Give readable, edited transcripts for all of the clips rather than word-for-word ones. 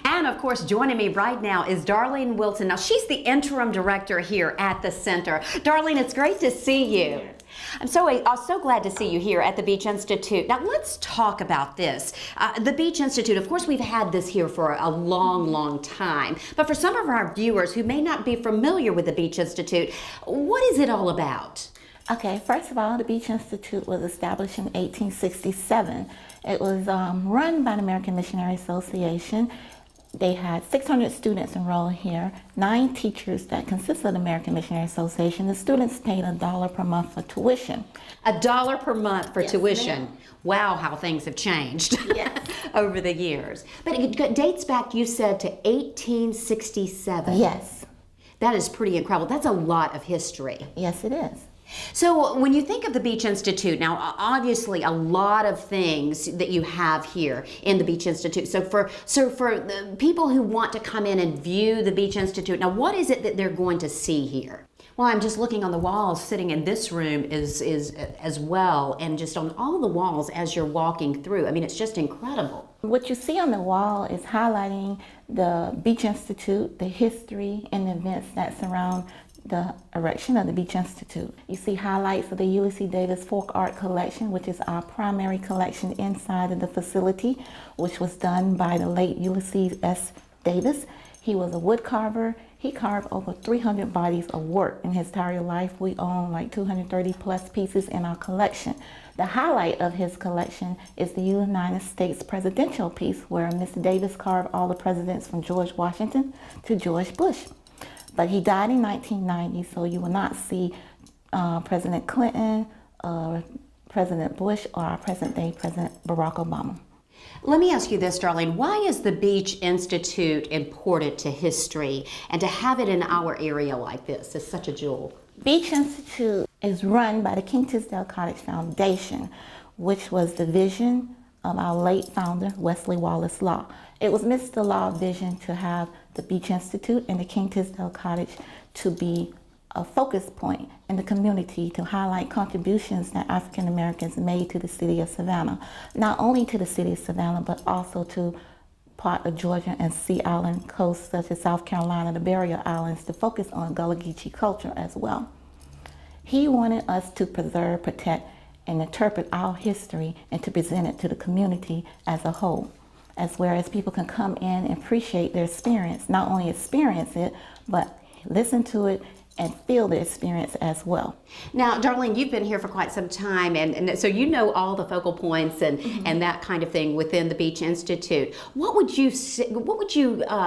And of course, joining me right now is Darlene Wilson. Now, she's the interim director here at the center. Darlene, it's great to see you. I'm so glad to see you here at the Beach Institute. Now, let's talk about this. The Beach Institute, of course, we've had this here for a long, long time. But for some of our viewers who may not be familiar with the Beach Institute, what is it all about? Okay, first of all, the Beach Institute was established in 1867. It was run by the American Missionary Association. They had 600 students enrolled here, 9 teachers that consist of the American Missionary Association. The students paid $1 per month for tuition. $1 per month for tuition. Ma'am. Wow, how things have changed Yes. over the years. But it dates back, you said, to 1867. Yes. That is pretty incredible. That's a lot of history. Yes, it is. So when you think of the Beach Institute, now obviously a lot of things that you have here in the Beach Institute. So for the people who want to come in and view the Beach Institute, now what is it that they're going to see here? Well, I'm just looking on the walls sitting in this room is as well, and just on all the walls as you're walking through. I mean, it's just incredible. What you see on the wall is highlighting the Beach Institute, the history and the events that surround the erection of the Beach Institute. You see highlights of the Ulysses Davis Folk Art Collection, which is our primary collection inside of the facility, which was done by the late Ulysses S. Davis. He was a wood carver. He carved over 300 bodies of work in his entire life. We own like 230 plus pieces in our collection. The highlight of his collection is the United States presidential piece, where Mr. Davis carved all the presidents from George Washington to George Bush. But he died in 1990, so you will not see President Clinton, President Bush, or our present day President Barack Obama. Let me ask you this, Darlene. Why is the Beach Institute important to history, and to have it in our area like this is such a jewel? Beach Institute is run by the King Tisdale Cottage Foundation, which was the vision of our late founder, Wesley Wallace Law. It was Mr. Law's vision to have the Beach Institute and the King Tisdale Cottage to be a focus point in the community to highlight contributions that African Americans made to the city of Savannah. Not only to the city of Savannah, but also to part of Georgia and Sea Island coasts such as South Carolina, the Barrier Islands, to focus on Gullah Geechee culture as well. He wanted us to preserve, protect, and interpret our history and to present it to the community as a whole, as well as people can come in and appreciate their experience, not only experience it, but listen to it and feel the experience as well. Now, Darlene, you've been here for quite some time, and so you know all the focal points and that kind of thing within the Beach Institute. What would you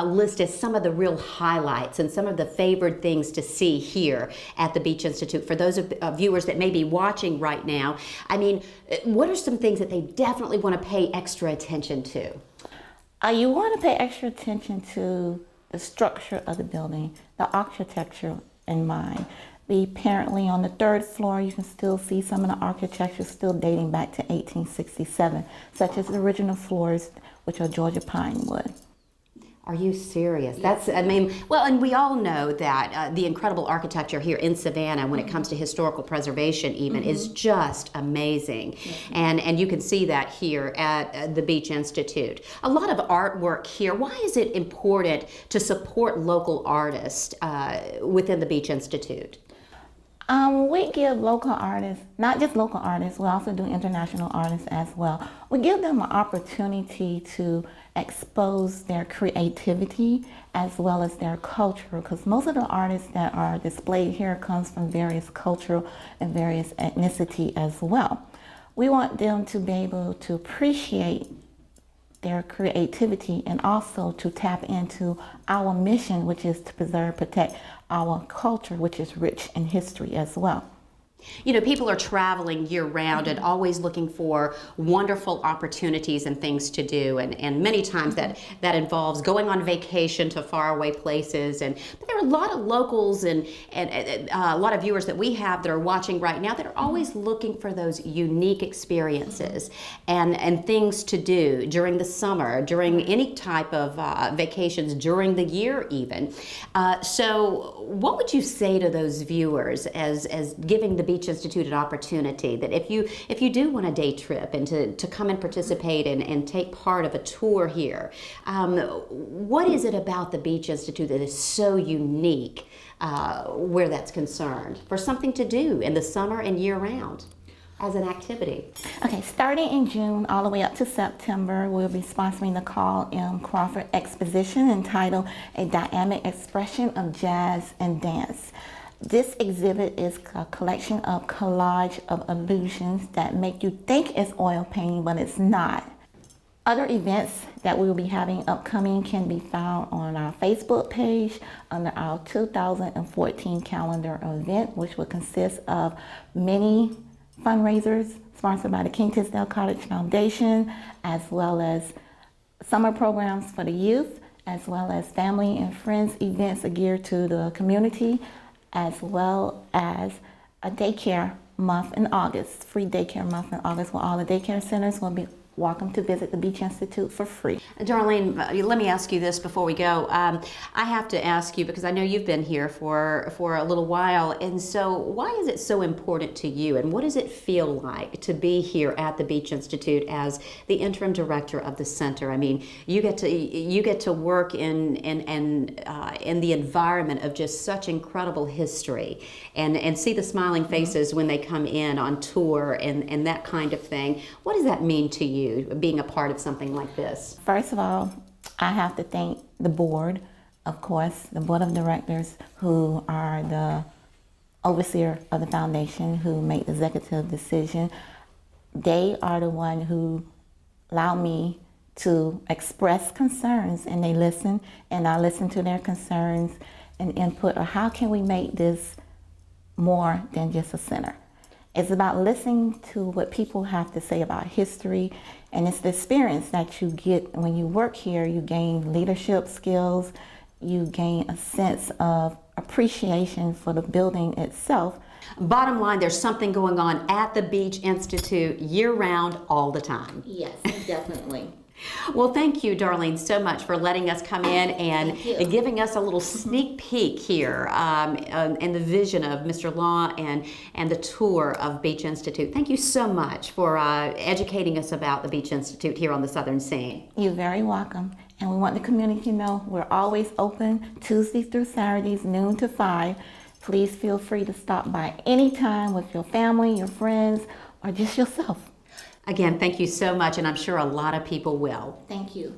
list as some of the real highlights and some of the favored things to see here at the Beach Institute for those viewers that may be watching right now? I mean, what are some things that they definitely want to pay extra attention to? You want to pay extra attention to the structure of the building, the architecture in mind. Apparently on the 3rd floor, you can still see some of the architecture still dating back to 1867, such as the original floors, which are Georgia pine wood. Are you serious? That's, I mean, well, and we all know that the incredible architecture here in Savannah, when it comes to historical preservation even, is just amazing. And you can see that here at the Beach Institute. A lot of artwork here. Why is it important to support local artists within the Beach Institute? We give local artists, not just local artists, we also do international artists as well. We give them an opportunity to expose their creativity as well as their culture, because most of the artists that are displayed here comes from various cultural and various ethnicity as well. We want them to be able to appreciate their creativity and also to tap into our mission, which is to preserve, protect our culture, which is rich in history as well. You know, people are traveling year-round and always looking for wonderful opportunities and things to do, and many times that involves going on vacation to faraway places. But there are a lot of locals and a lot of viewers that we have that are watching right now that are always looking for those unique experiences and things to do during the summer, during any type of vacations during the year even. So what would you say to those viewers as giving the Beach Institute an opportunity that if you do want a day trip and to come and participate and take part of a tour here, what is it about the Beach Institute that is so unique where that's concerned for something to do in the summer and year round as an activity? Okay, starting in June all the way up to September, we'll be sponsoring the Carl M. Crawford Exposition entitled A Dynamic Expression of Jazz and Dance. This exhibit is a collection of collage of illusions that make you think it's oil painting, but it's not. Other events that we will be having upcoming can be found on our Facebook page under our 2014 calendar event, which will consist of many fundraisers sponsored by the King Tisdale College Foundation, as well as summer programs for the youth, as well as family and friends events geared to the community, as well as a daycare month in August, free daycare month in August, where all the daycare centers will be welcome to visit the Beach Institute for free. Darlene, let me ask you this before we go. I have to ask you because I know you've been here for a little while, and so why is it so important to you, and what does it feel like to be here at the Beach Institute as the interim director of the center? I mean, you get to work in the environment of just such incredible history, and see the smiling faces when they come in on tour and that kind of thing. What does that mean to you, being a part of something like this? First of all, I have to thank the board, of course, the board of directors who are the overseer of the foundation, who make the executive decision. They are the one who allow me to express concerns, and they listen, and I listen to their concerns and input, or how can we make this more than just a center? It's about listening to what people have to say about history, and it's the experience that you get when you work here. You gain leadership skills, you gain a sense of appreciation for the building itself. Bottom line, there's something going on at the Beach Institute year-round, all the time. Yes, definitely. Well, thank you, Darlene, so much for letting us come in and giving us a little sneak peek here in the vision of Mr. Law and the tour of Beach Institute. Thank you so much for educating us about the Beach Institute here on the Southern Scene. You're very welcome. And we want the community to know we're always open Tuesdays through Saturdays, noon to 5. Please feel free to stop by anytime with your family, your friends, or just yourself. Again, thank you so much, and I'm sure a lot of people will. Thank you.